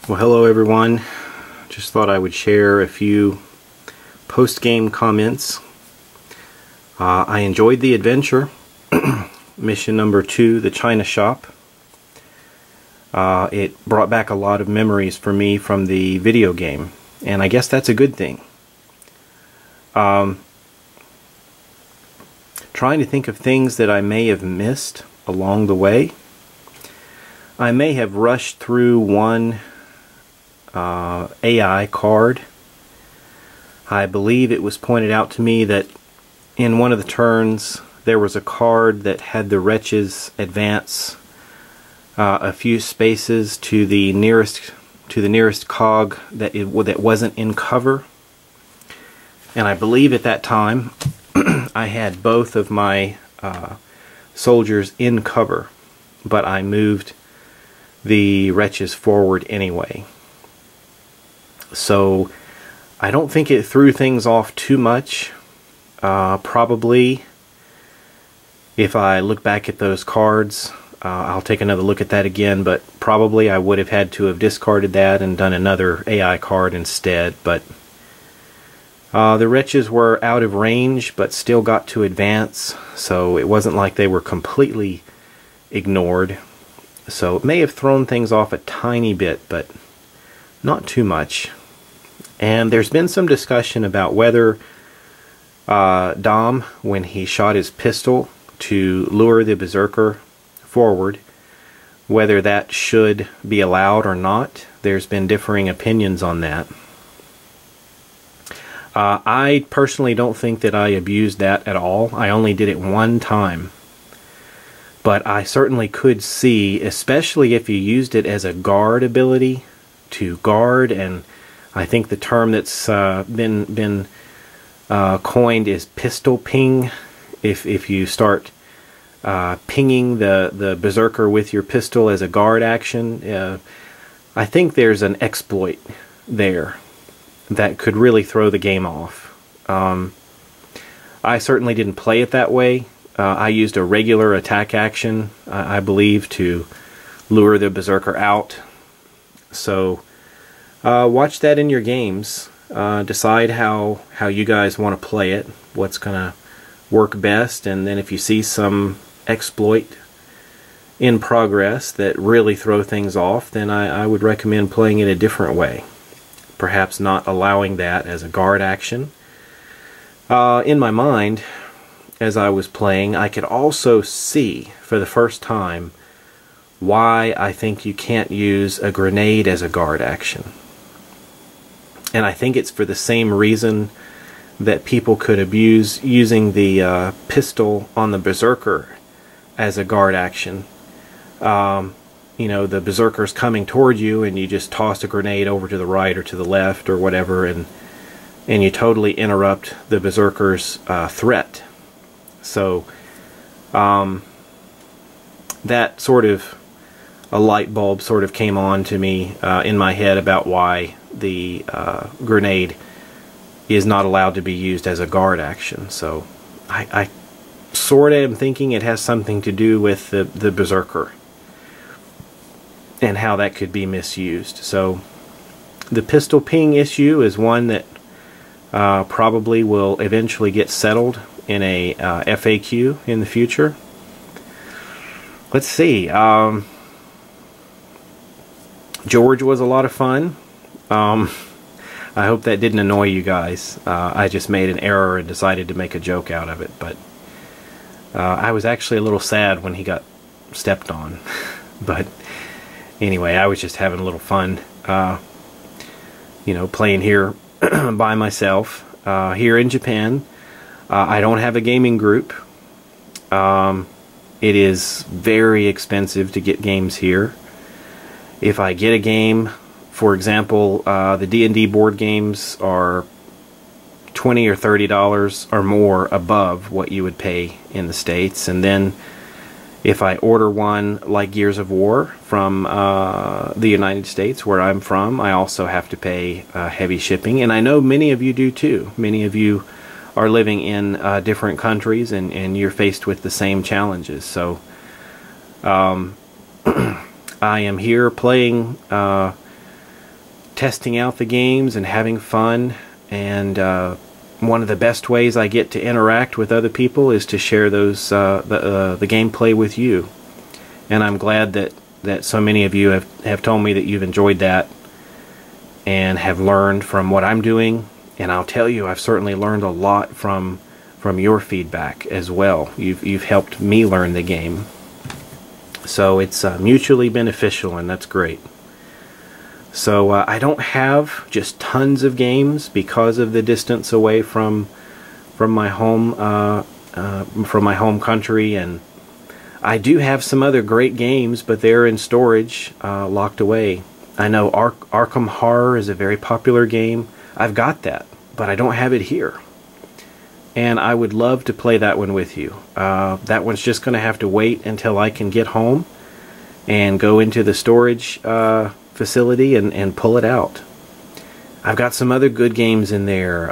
Well, hello everyone. Just thought I would share a few post-game comments. I enjoyed the adventure. Mission number 2, the China Shop. It brought back a lot of memories for me from the video game, and I guess that's a good thing. Trying to think of things that I may have missed along the way. I may have rushed through one AI card. I believe it was pointed out to me that in one of the turns there was a card that had the wretches advance a few spaces to the nearest cog that wasn't in cover, and I believe at that time I had both of my soldiers in cover, but I moved the wretches forward anyway. So I don't think it threw things off too much. Probably if I look back at those cards, I'll take another look at that again, but probably I would have had to have discarded that and done another AI card instead. But the wretches were out of range but still got to advance, so it wasn't like they were completely ignored. So it may have thrown things off a tiny bit, but not too much. And there's been some discussion about whether Dom, when he shot his pistol to lure the berserker forward, whether that should be allowed or not. There's been differing opinions on that. I personally don't think that I abused that at all. I only did it one time. But I certainly could see, especially if you used it as a guard ability, to guard, and I think the term that's been coined is pistol ping. If you start pinging the berserker with your pistol as a guard action, I think there's an exploit there that could really throw the game off. I certainly didn't play it that way. I used a regular attack action, I believe, to lure the berserker out. So watch that in your games. Decide how you guys want to play it, what's going to work best, and then if you see some exploit in progress that really throw things off, then I would recommend playing it a different way. Perhaps not allowing that as a guard action. In my mind, as I was playing, I could also see for the first time why I think you can't use a grenade as a guard action. And I think it's for the same reason that people could abuse using the pistol on the berserker as a guard action. You know, the berserker's coming toward you and you just toss a grenade over to the right or to the left or whatever, and you totally interrupt the berserker's threat. So that sort of a light bulb sort of came on to me in my head about why the grenade is not allowed to be used as a guard action. So I sort of am thinking it has something to do with the berserker and how that could be misused. So the pistol ping issue is one that probably will eventually get settled in a FAQ in the future. Let's see. George was a lot of fun. I hope that didn't annoy you guys. I just made an error and decided to make a joke out of it, but I was actually a little sad when he got stepped on. But anyway, I was just having a little fun, you know, playing here by myself here in Japan. I don't have a gaming group. It is very expensive to get games here. If I get a game, for example, the D&D board games are $20 or $30 or more above what you would pay in the States. And then if I order one like Gears of War from the United States, where I'm from, I also have to pay heavy shipping. And I know many of you do too. Many of you are living in different countries, and you're faced with the same challenges. So I am here playing testing out the games and having fun. And one of the best ways I get to interact with other people is to share those the gameplay with you. And I'm glad that so many of you have told me that you've enjoyed that and have learned from what I'm doing. And I'll tell you, I've certainly learned a lot from your feedback as well. You've helped me learn the game. So it's mutually beneficial, and that's great. So I don't have just tons of games because of the distance away from my home country, and I do have some other great games, but they're in storage, locked away. I know Arkham Horror is a very popular game. I've got that, but I don't have it here. And I would love to play that one with you. That one's just going to have to wait until I can get home and go into the storage facility and pull it out. I've got some other good games in there.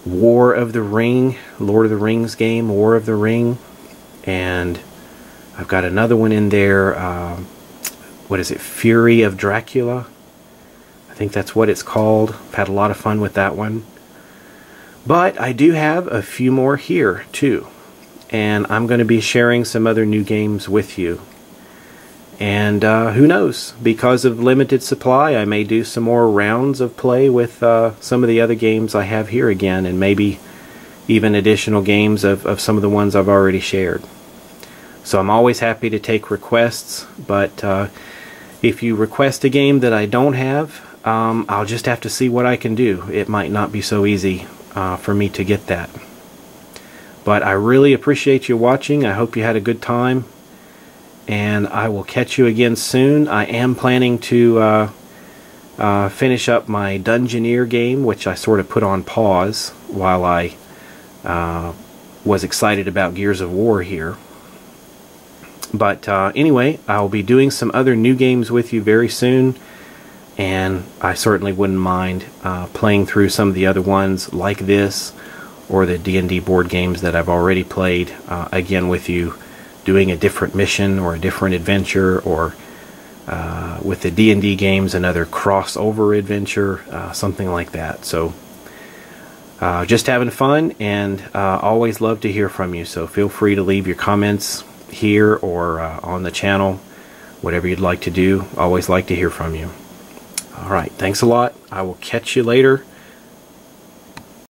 War of the Ring, Lord of the Rings game, War of the Ring. And I've got another one in there, what is it, Fury of Dracula? I think that's what it's called. I've had a lot of fun with that one. But I do have a few more here too, and I'm going to be sharing some other new games with you. And who knows, because of limited supply, I may do some more rounds of play with some of the other games I have here again, and maybe even additional games of some of the ones I've already shared. So I'm always happy to take requests, but if you request a game that I don't have, I'll just have to see what I can do. It might not be so easy for me to get that. But I really appreciate you watching. I hope you had a good time, and I will catch you again soon. I am planning to finish up my Dungeoneer game, which I sort of put on pause while I was excited about Gears of War here. But anyway, I'll be doing some other new games with you very soon, and I certainly wouldn't mind playing through some of the other ones like this, or the D&D board games that I've already played again with you, doing a different mission or a different adventure, or with the D&D games another crossover adventure, something like that. So just having fun, and always love to hear from you. So feel free to leave your comments here or on the channel, whatever you'd like to do. Always like to hear from you. Alright, thanks a lot. I will catch you later.